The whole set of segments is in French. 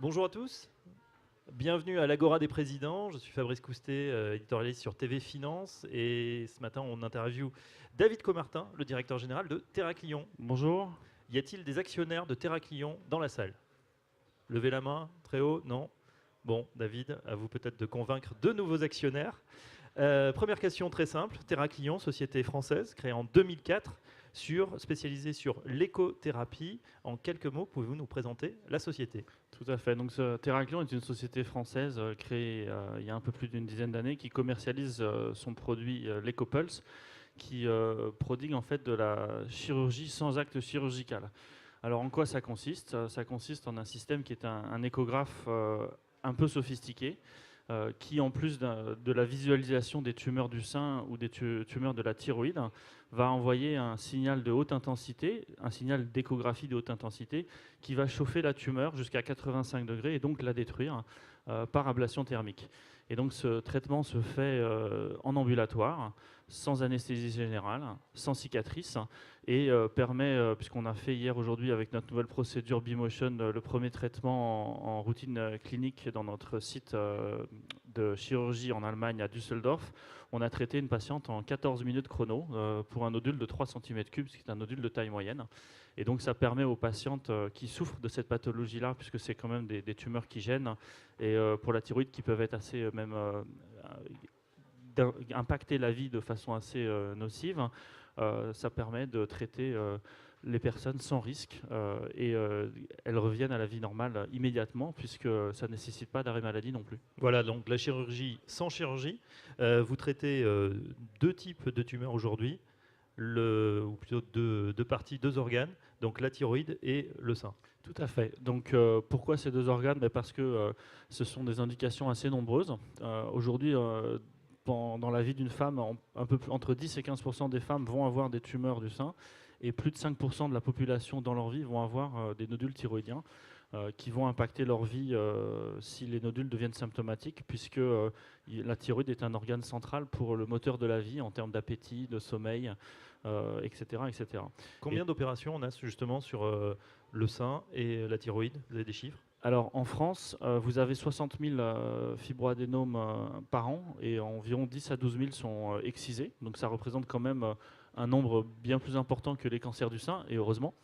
Bonjour à tous, bienvenue à l'Agora des présidents. Je suis Fabrice Coustet, éditorialiste sur TV Finance. Et ce matin, on interviewe David Comartin, le directeur général de Terraclion. Bonjour. Y a-t-il des actionnaires de Terraclion dans la salle? Levez la main, très haut, non? Bon, David, à vous peut-être de convaincre de nouveaux actionnaires. Première question très simple. Terraclion, société française créée en 2004, spécialisée sur l'écothérapie. En quelques mots, pouvez-vous nous présenter la société? Tout à fait. Donc, Terraclion est une société française créée il y a un peu plus d'une dizaine d'années qui commercialise son produit l'EcoPulse, qui prodigue en fait de la chirurgie sans acte chirurgical. Alors, en quoi ça consiste? Ça consiste en un système qui est un échographe un peu sophistiqué, qui, en plus de la visualisation des tumeurs du sein ou des tumeurs de la thyroïde, va envoyer un signal de haute intensité, un signal d'échographie de haute intensité, qui va chauffer la tumeur jusqu'à 85 degrés et donc la détruire par ablation thermique. Et donc ce traitement se fait en sans anesthésie générale, sans cicatrice, et permet, puisqu'on a fait hier aujourd'hui avec notre nouvelle procédure B-Motion le premier traitement en routine clinique dans notre site de chirurgie en Allemagne à Düsseldorf, on a traité une patiente en 14 minutes chrono pour un nodule de 3 cm3, ce qui est un nodule de taille moyenne. Et donc ça permet aux patientes qui souffrent de cette pathologie-là, puisque c'est quand même des tumeurs qui gênent, et pour la thyroïde qui peuvent être assez même impacter la vie de façon assez nocive, ça permet de traiter les personnes sans risque et elles reviennent à la vie normale immédiatement, puisque ça ne nécessite pas d'arrêt maladie non plus. Voilà, donc la chirurgie sans chirurgie. Vous traitez deux types de tumeurs aujourd'hui, ou plutôt deux parties, deux organes, donc la thyroïde et le sein. Tout à fait. Donc pourquoi ces deux organes? Parce que ce sont des indications assez nombreuses. Aujourd'hui, dans la vie d'une femme, entre 10 et 15% des femmes vont avoir des tumeurs du sein, et plus de 5% de la population dans leur vie vont avoir des nodules thyroïdiens qui vont impacter leur vie si les nodules deviennent symptomatiques, puisque la thyroïde est un organe central pour le moteur de la vie en termes d'appétit, de sommeil, etc., etc. Combien d'opérations on a justement sur le sein et la thyroïde? Vous avez des chiffres? Alors en France, vous avez 60 000 fibroadénomes par an, et environ 10 à 12 000 sont excisés. Donc ça représente quand même un nombre bien plus important que les cancers du sein, et heureusement.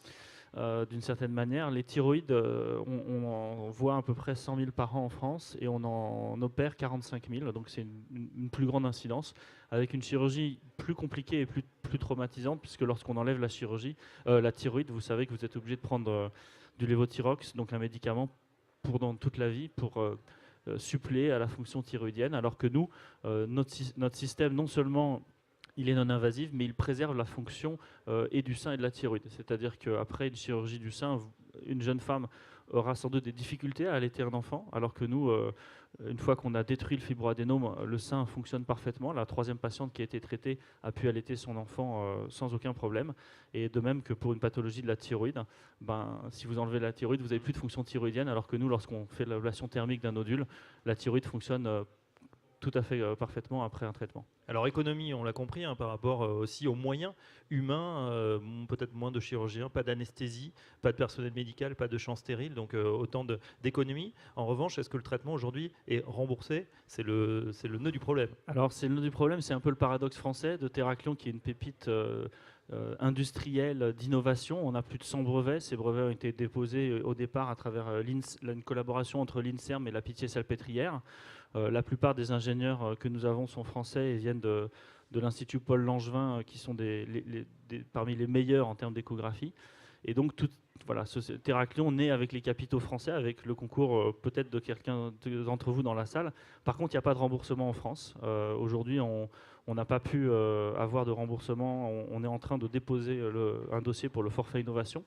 D'une certaine manière, les thyroïdes, on en voit à peu près 100 000 par an en France, et on en opère 45 000. Donc c'est une plus grande incidence, avec une chirurgie plus compliquée et plus traumatisante, puisque lorsqu'on enlève la thyroïde, vous savez que vous êtes obligé de prendre du lévothyrox, donc un médicament dans toute la vie, pour suppléer à la fonction thyroïdienne, alors que nous, notre système, non seulement il est non invasif, mais il préserve la fonction et du sein et de la thyroïde. C'est-à-dire qu'après une chirurgie du sein, une jeune femme aura sans doute des difficultés à allaiter un enfant, alors que nous, une fois qu'on a détruit le fibroadénome, le sein fonctionne parfaitement. La troisième patiente qui a été traitée a pu allaiter son enfant sans aucun problème. Et de même que pour une pathologie de la thyroïde, si vous enlevez la thyroïde, vous n'avez plus de fonction thyroïdienne, alors que nous, lorsqu'on fait l'ablation thermique d'un nodule, la thyroïde fonctionne tout à fait parfaitement après un traitement. Alors économie, on l'a compris, hein, par rapport aussi aux moyens humains, peut-être moins de chirurgiens, pas d'anesthésie, pas de personnel médical, pas de champs stériles, donc autant d'économies. En revanche, est-ce que le traitement aujourd'hui est remboursé? C'est le nœud du problème. Alors c'est le nœud du problème, c'est un peu le paradoxe français de Terraclion, qui est une pépite industrielle d'innovation. On a plus de 100 brevets. Ces brevets ont été déposés au départ à travers une collaboration entre l'INSERM et la Pitié-Salpêtrière. La plupart des ingénieurs que nous avons sont français et viennent de l'Institut Paul Langevin, qui sont parmi les meilleurs en termes d'échographie. Et donc, Terraclion naît avec les capitaux français, avec le concours peut-être de quelqu'un d'entre vous dans la salle. Par contre, il n'y a pas de remboursement en France. Aujourd'hui, on n'a pas pu avoir de remboursement. On est en train de déposer un dossier pour le forfait innovation.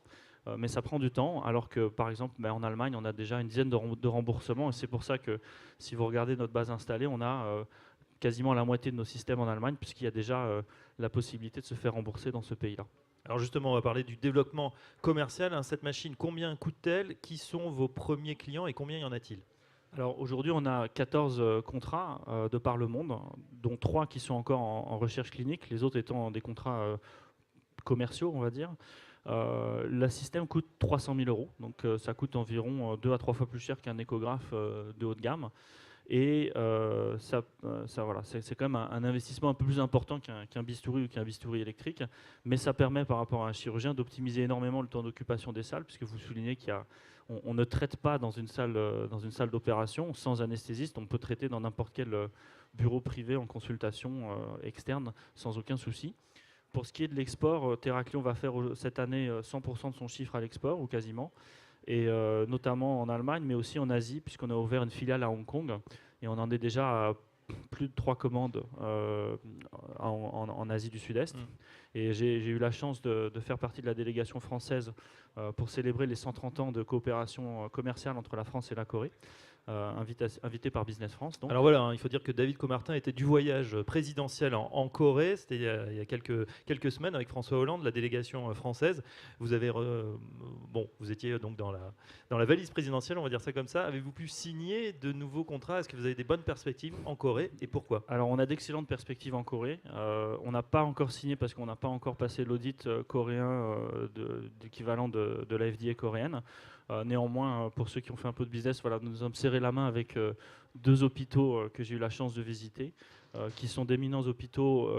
Mais ça prend du temps, alors que par exemple en Allemagne, on a déjà une dizaine de remboursements, et c'est pour ça que si vous regardez notre base installée, on a quasiment la moitié de nos systèmes en Allemagne, puisqu'il y a déjà la possibilité de se faire rembourser dans ce pays-là. Alors justement, on va parler du développement commercial, hein. Cette machine, combien coûte-t-elle? Qui sont vos premiers clients et combien y en a-t-il? Alors aujourd'hui, on a 14 contrats de par le monde, dont 3 qui sont encore en recherche clinique, les autres étant des contrats commerciaux, on va dire. Le système coûte 300 000 euros, donc ça coûte environ 2 à 3 fois plus cher qu'un échographe de haut de gamme. Et voilà, c'est quand même un investissement un peu plus important qu'un bistouri ou qu'un bistouri électrique, mais ça permet par rapport à un chirurgien d'optimiser énormément le temps d'occupation des salles, puisque vous soulignez qu'on ne traite pas dans une salle d'opération sans anesthésiste. On peut traiter dans n'importe quel bureau privé en consultation externe sans aucun souci. Pour ce qui est de l'export, TeraClient va faire cette année 100% de son chiffre à l'export, ou quasiment, et notamment en Allemagne, mais aussi en Asie, puisqu'on a ouvert une filiale à Hong Kong, et on en est déjà à plus de 3 commandes en Asie du Sud-Est. Et j'ai eu la chance de faire partie de la délégation française pour célébrer les 130 ans de coopération commerciale entre la France et la Corée. Invité par Business France. Donc. Alors voilà, il faut dire que David Comartin était du voyage présidentiel en Corée. C'était il y a quelques semaines avec François Hollande, la délégation française. Vous étiez donc dans la valise présidentielle, on va dire ça comme ça. Avez-vous pu signer de nouveaux contrats? Est-ce que vous avez des bonnes perspectives en Corée et pourquoi? Alors on a d'excellentes perspectives en Corée. On n'a pas encore signé parce qu'on n'a pas encore passé l'audit coréen d'équivalent de la FDA coréenne. Néanmoins, pour ceux qui ont fait un peu de business, voilà, nous sommes serrés la main avec 2 hôpitaux que j'ai eu la chance de visiter, qui sont d'éminents hôpitaux,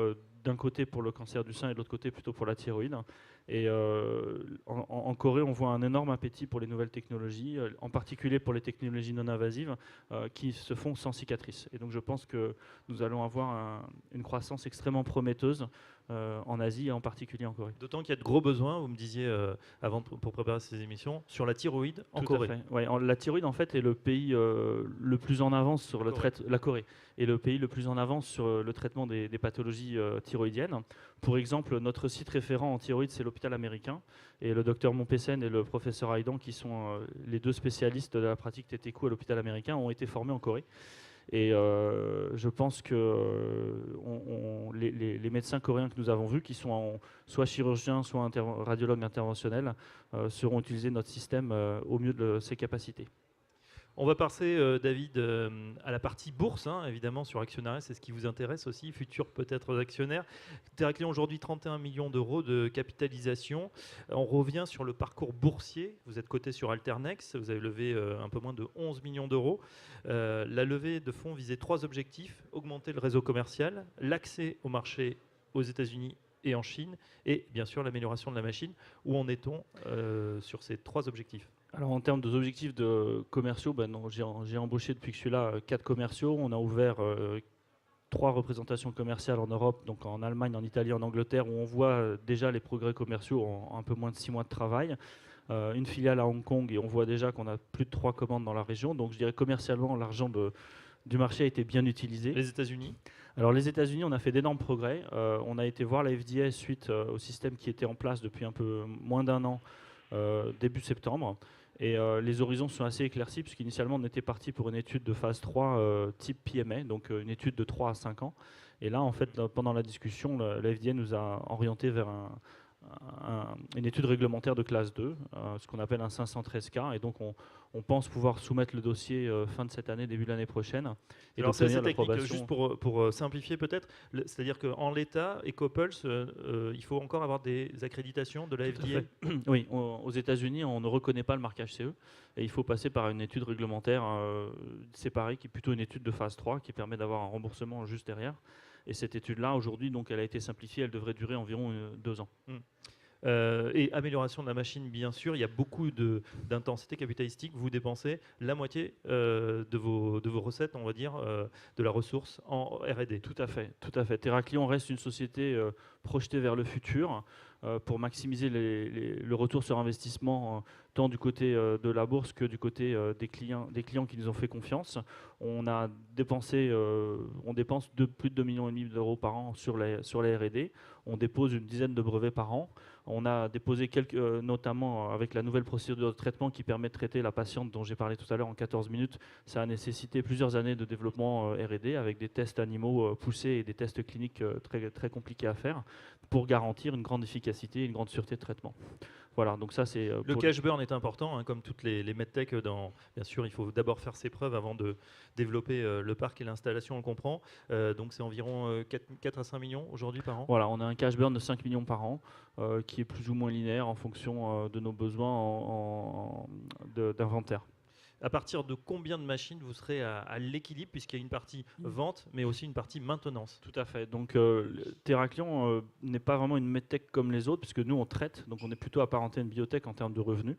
d'un côté pour le cancer du sein et de l'autre côté plutôt pour la thyroïde. Et en Corée, on voit un énorme appétit pour les nouvelles technologies, en particulier pour les technologies non invasives qui se font sans cicatrice. Et donc je pense que nous allons avoir une croissance extrêmement prometteuse en Asie et en particulier en Corée. D'autant qu'il y a de gros besoins, vous me disiez pour préparer ces émissions, sur la thyroïde en Corée. Tout à fait. Ouais, la thyroïde en fait est le pays le plus en avance sur la Corée est le pays le plus en avance sur le traitement des pathologies thyroïdiennes. Pour exemple, notre site référent en thyroïde, c'est l'hôpital américain, et le docteur Montpessen et le professeur Aydan, qui sont les 2 spécialistes de la pratique TTQ à l'hôpital américain, ont été formés en Corée. Et je pense que les médecins coréens que nous avons vus, qui sont soit chirurgiens, soit radiologues interventionnels, seront utilisés notre système au mieux de ses capacités. On va passer, David, à la partie bourse, évidemment, sur Actionnariat, c'est ce qui vous intéresse aussi, futurs peut-être actionnaires. TeraClient aujourd'hui 31 millions d'euros de capitalisation. On revient sur le parcours boursier. Vous êtes coté sur Alternex, vous avez levé un peu moins de 11 millions d'euros. La levée de fonds visait 3 objectifs: augmenter le réseau commercial, l'accès au marché aux États-Unis et en Chine, et bien sûr l'amélioration de la machine. Où en est-on sur ces 3 objectifs? Alors en termes d'objectifs commerciaux, j'ai embauché depuis que je suis là 4 commerciaux. On a ouvert 3 représentations commerciales en Europe, donc en Allemagne, en Italie, en Angleterre, où on voit déjà les progrès commerciaux en un peu moins de 6 mois de travail. Une filiale à Hong Kong, et on voit déjà qu'on a plus de 3 commandes dans la région. Donc je dirais commercialement, l'argent du marché a été bien utilisé. Les États-Unis? Alors les États-Unis, on a fait d'énormes progrès. On a été voir la FDA suite au système qui était en place depuis un peu moins d'1 an, début septembre. Et les horizons sont assez éclaircis, puisqu'initialement on était parti pour une étude de phase 3 type PMA, donc une étude de 3 à 5 ans. Et là, en fait, pendant la discussion, la FDA nous a orienté vers une étude réglementaire de classe 2, ce qu'on appelle un 513K. Et donc on pense pouvoir soumettre le dossier fin de cette année, début de l'année prochaine. Et alors c'est technique, juste pour simplifier peut-être, c'est-à-dire qu'en l'état, EcoPulse, il faut encore avoir des accréditations de la FDA? Oui, aux États-Unis, on ne reconnaît pas le marquage CE, et il faut passer par une étude réglementaire séparée, qui est plutôt une étude de phase 3, qui permet d'avoir un remboursement juste derrière. Et cette étude-là, aujourd'hui, donc, elle a été simplifiée, elle devrait durer environ 2 ans. Et amélioration de la machine, bien sûr, il y a beaucoup d'intensité capitalistique. Vous dépensez la moitié de vos recettes, on va dire, de la ressource en R&D. Tout à fait, tout à fait. TeraClient reste une société projetée vers le futur pour maximiser le retour sur investissement, tant du côté de la bourse que du côté des clients qui nous ont fait confiance. On dépense plus de 2,5 millions d'euros par an sur la R&D. On dépose une dizaine de brevets par an. On a déposé notamment avec la nouvelle procédure de traitement qui permet de traiter la patiente dont j'ai parlé tout à l'heure en 14 minutes. Ça a nécessité plusieurs années de développement R&D avec des tests animaux poussés et des tests cliniques très, très compliqués à faire pour garantir une grande efficacité efficacité et une grande sûreté de traitement. Voilà, donc ça c'est... Le cash burn est important, hein, comme toutes les medtech. Bien sûr, il faut d'abord faire ses preuves avant de développer le parc et l'installation, on le comprend. Donc c'est environ 4 à 5 millions aujourd'hui par an. Voilà, on a un cash burn de 5 millions par an qui est plus ou moins linéaire en fonction de nos besoins d'inventaire. À partir de combien de machines vous serez à l'équilibre, puisqu'il y a une partie vente, mais aussi une partie maintenance? Tout à fait. Donc Terraclion n'est pas vraiment une medtech comme les autres, puisque nous on traite, donc on est plutôt apparenté à une biotech en termes de revenus.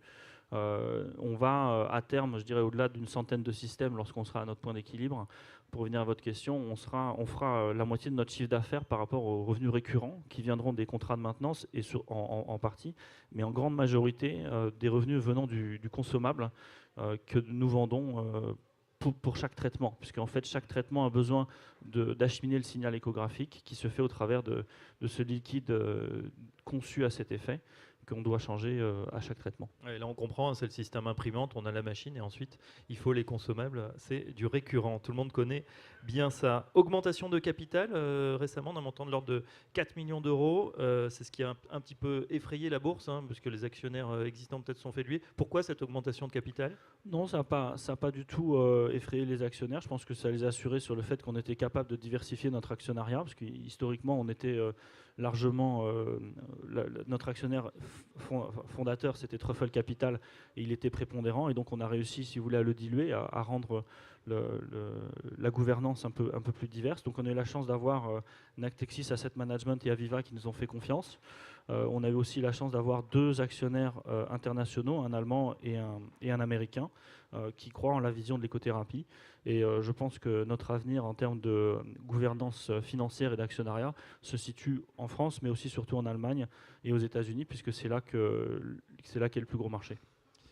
On va à terme, je dirais au-delà d'une centaine de systèmes lorsqu'on sera à notre point d'équilibre. Pour revenir à votre question, on fera la moitié de notre chiffre d'affaires par rapport aux revenus récurrents qui viendront des contrats de maintenance et en partie, mais en grande majorité des revenus venant du consommable que nous vendons pour chaque traitement, puisqu'en fait chaque traitement a besoin d'acheminer le signal échographique qui se fait au travers de ce liquide conçu à cet effet qu'on doit changer à chaque traitement. Et là on comprend, c'est le système imprimante, on a la machine et ensuite il faut les consommables, c'est du récurrent, tout le monde connaît bien ça. Augmentation de capital récemment d'un montant de l'ordre de 4 millions d'euros, c'est ce qui a un petit peu effrayé la bourse, hein, parce que les actionnaires existants peut-être sont fait lui. Pourquoi cette augmentation de capital? Non, ça n'a pas du tout effrayé les actionnaires. Je pense que ça les a assurés sur le fait qu'on était capable de diversifier notre actionnariat, parce qu'historiquement, on était largement... notre actionnaire fondateur, c'était Truffle Capital, et il était prépondérant, et donc on a réussi, si vous voulez, à le diluer, à rendre la gouvernance un peu plus diverse. Donc on a eu la chance d'avoir Nactexis Asset Management et Aviva qui nous ont fait confiance. On a eu aussi la chance d'avoir 2 actionnaires internationaux, un allemand et un américain, qui croient en la vision de l'écothérapie. Et je pense que notre avenir en termes de gouvernance financière et d'actionnariat se situe en France, mais aussi surtout en Allemagne et aux États-Unis, puisque c'est là qu'est le plus gros marché.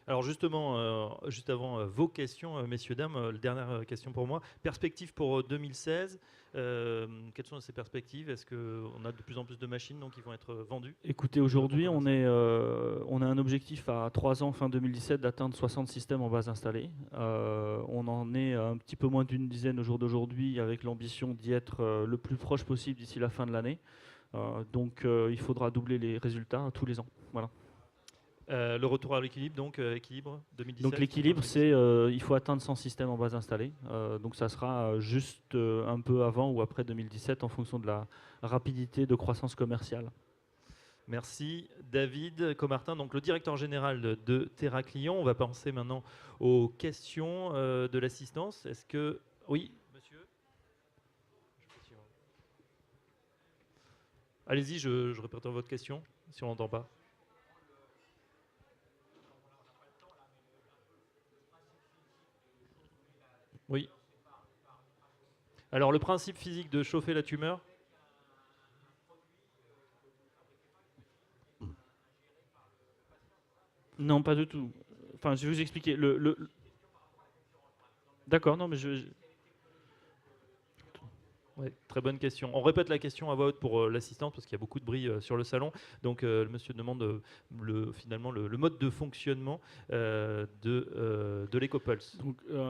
Alors justement, juste avant vos questions, messieurs, dames, dernière question pour moi. Perspective pour 2016, quelles sont ces perspectives? Est-ce qu'on a de plus en plus de machines donc, qui vont être vendues? Écoutez, aujourd'hui, on a un objectif à 3 ans, fin 2017, d'atteindre 60 systèmes en base installée. On en est un petit peu moins d'une dizaine au jour d'aujourd'hui, avec l'ambition d'y être le plus proche possible d'ici la fin de l'année. Donc il faudra doubler les résultats tous les ans. Voilà. Le retour à l'équilibre, donc équilibre 2017. Donc l'équilibre, c'est il faut atteindre 100 systèmes en base installée. Donc ça sera juste un peu avant ou après 2017 en fonction de la rapidité de croissance commerciale. Merci David Comartin, donc le directeur général de Terraclion. On va passer maintenant aux questions de l'assistance. Est-ce que... Oui, monsieur. Allez-y, je répète votre question, si on n'entend pas. Oui. Alors le principe physique de chauffer la tumeur? Non, pas du tout. Enfin, je vais vous expliquer. D'accord, non, mais Ouais, très bonne question. On répète la question à voix haute pour l'assistante parce qu'il y a beaucoup de bruit sur le salon. Donc le monsieur demande finalement le mode de fonctionnement de l'EcoPulse.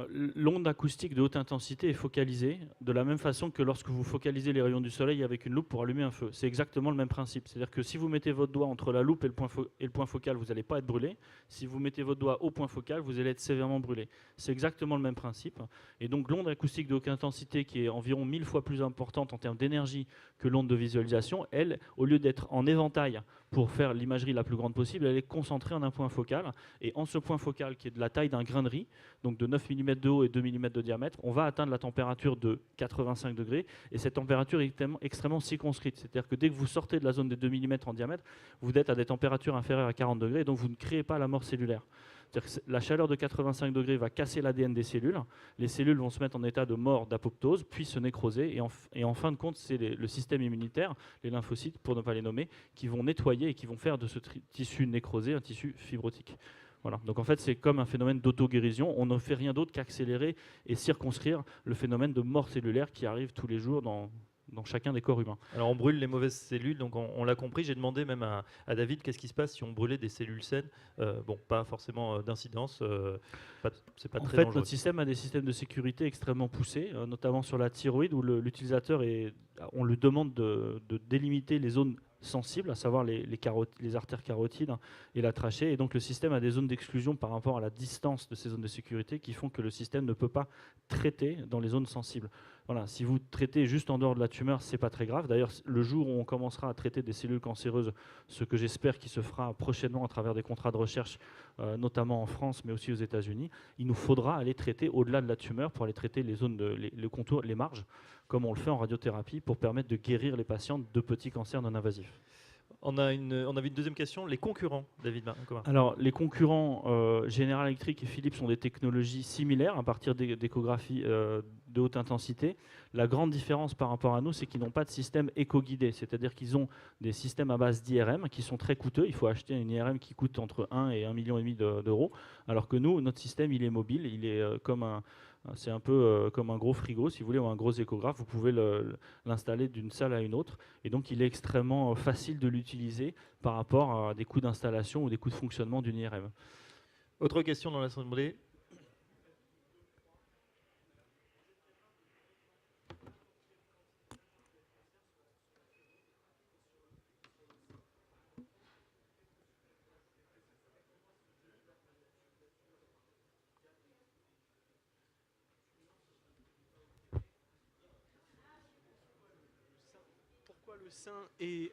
L'onde acoustique de haute intensité est focalisée de la même façon que lorsque vous focalisez les rayons du soleil avec une loupe pour allumer un feu. C'est exactement le même principe. C'est-à-dire que si vous mettez votre doigt entre la loupe et le point focal, vous n'allez pas être brûlé. Si vous mettez votre doigt au point focal, vous allez être sévèrement brûlé. C'est exactement le même principe. Et donc l'onde acoustique de haute intensité, qui est environ 1000 fois plus importante en termes d'énergie que l'onde de visualisation, elle, au lieu d'être en éventail pour faire l'imagerie la plus grande possible, elle est concentrée en un point focal. Et en ce point focal, qui est de la taille d'un grain de riz, donc de 9 mm de haut et 2 mm de diamètre, on va atteindre la température de 85 degrés. Et cette température est extrêmement circonscrite. C'est-à-dire que dès que vous sortez de la zone des 2 mm en diamètre, vous êtes à des températures inférieures à 40 degrés, donc vous ne créez pas la mort cellulaire. C'est-à-dire que la chaleur de 85 degrés va casser l'ADN des cellules. Les cellules vont se mettre en état de mort, d'apoptose, puis se nécroser. Et en fin de compte, c'est le système immunitaire, les lymphocytes, pour ne pas les nommer, qui vont nettoyer et qui vont faire de ce tissu nécrosé un tissu fibrotique. Voilà. Donc en fait, c'est comme un phénomène d'auto-guérison. On ne fait rien d'autre qu'accélérer et circonscrire le phénomène de mort cellulaire qui arrive tous les jours dans chacun des corps humains. Alors on brûle les mauvaises cellules, donc on l'a compris. J'ai demandé même à David qu'est-ce qui se passe si on brûlait des cellules saines. Bon, pas forcément d'incidence, c'est pas très dangereux. Notre système a des systèmes de sécurité extrêmement poussés, notamment sur la thyroïde, où l'utilisateur on lui demande de délimiter les zones sensibles, à savoir les artères carotides et la trachée. Et donc le système a des zones d'exclusion par rapport à la distance de ces zones de sécurité qui font que le système ne peut pas traiter dans les zones sensibles. Voilà, si vous traitez juste en dehors de la tumeur, c'est pas très grave. D'ailleurs, le jour où on commencera à traiter des cellules cancéreuses, ce que j'espère qu'il se fera prochainement à travers des contrats de recherche, notamment en France, mais aussi aux États-Unis, il nous faudra aller traiter au-delà de la tumeur pour aller traiter les zones, les contours, les marges, comme on le fait en radiothérapie, pour permettre de guérir les patients de petits cancers non invasifs. On avait une deuxième question, les concurrents, David Comartin. Alors, les concurrents General Electric et Philips ont des technologies similaires à partir d'échographies de haute intensité. La grande différence par rapport à nous, c'est qu'ils n'ont pas de système éco-guidé, c'est-à-dire qu'ils ont des systèmes à base d'IRM qui sont très coûteux. Il faut acheter une IRM qui coûte entre 1 et 1,5 million d'euros, alors que nous, notre système, il est mobile, il est c'est un peu comme un gros frigo, si vous voulez, ou un gros échographe. Vous pouvez l'installer d'une salle à une autre. Et donc, il est extrêmement facile de l'utiliser par rapport à des coûts d'installation ou des coûts de fonctionnement d'une IRM. Autre question dans l'assemblée. Pourquoi le sein et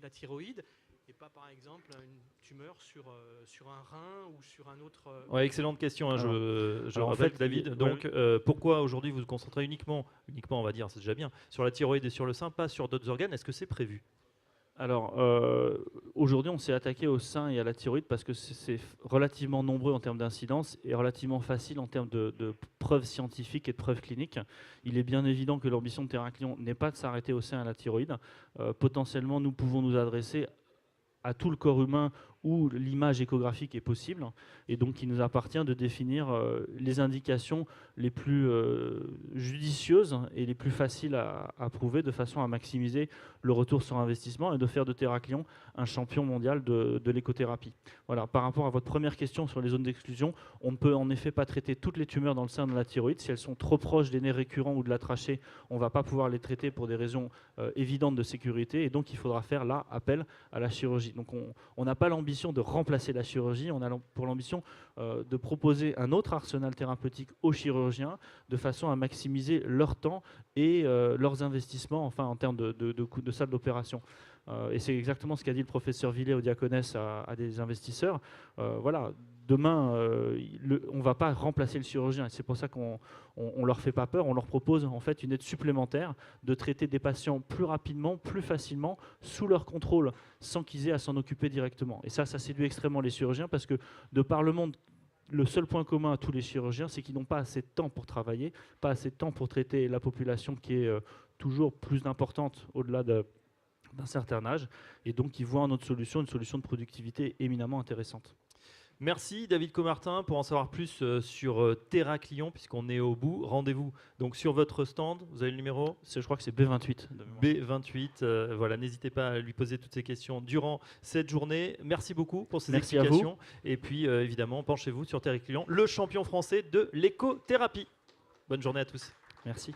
la thyroïde et pas par exemple une tumeur sur un rein ou sur un autre Ouais, excellente question, hein, je en rappelle fait, David. Donc pourquoi aujourd'hui vous vous concentrez uniquement on va dire, c'est déjà bien, sur la thyroïde et sur le sein, pas sur d'autres organes? Est-ce que c'est prévu? Alors, aujourd'hui, on s'est attaqué au sein et à la thyroïde parce que c'est relativement nombreux en termes d'incidence et relativement facile en termes de preuves scientifiques et de preuves cliniques. Il est bien évident que l'ambition de Théraklion n'est pas de s'arrêter au sein et à la thyroïde. Potentiellement, nous pouvons nous adresser à tout le corps humain où l'image échographique est possible. Et donc, il nous appartient de définir les indications les plus judicieuses et les plus faciles à prouver de façon à maximiser le retour sur investissement et de faire de Théraklion un champion mondial de l'écothérapie. Voilà. Par rapport à votre première question sur les zones d'exclusion, on ne peut en effet pas traiter toutes les tumeurs dans le sein de la thyroïde. Si elles sont trop proches des nerfs récurrents ou de la trachée, on ne va pas pouvoir les traiter pour des raisons évidentes de sécurité. Et donc, il faudra faire là appel à la chirurgie. Donc, on n'a pas l'ambition de remplacer la chirurgie, on a pour l'ambition de proposer un autre arsenal thérapeutique aux chirurgiens de façon à maximiser leur temps et leurs investissements, enfin en termes de salle d'opération. Et c'est exactement ce qu'a dit le professeur Villet au Diaconès à des investisseurs. Voilà. Demain, on ne va pas remplacer le chirurgien. C'est pour ça qu'on ne leur fait pas peur. On leur propose en fait une aide supplémentaire de traiter des patients plus rapidement, plus facilement, sous leur contrôle, sans qu'ils aient à s'en occuper directement. Et ça séduit extrêmement les chirurgiens parce que de par le monde, le seul point commun à tous les chirurgiens, c'est qu'ils n'ont pas assez de temps pour travailler, pas assez de temps pour traiter la population qui est toujours plus importante au-delà d'un certain âge. Et donc, ils voient en notre solution une solution de productivité éminemment intéressante. Merci David Comartin. Pour en savoir plus sur Théraklion, puisqu'on est au bout, rendez-vous donc sur votre stand. Vous avez le numéro? Je crois que c'est B28. B28. Voilà, n'hésitez pas à lui poser toutes ces questions durant cette journée. Merci beaucoup pour ces Merci explications. Et puis évidemment, penchez-vous sur Théraklion, le champion français de l'écothérapie. Bonne journée à tous. Merci.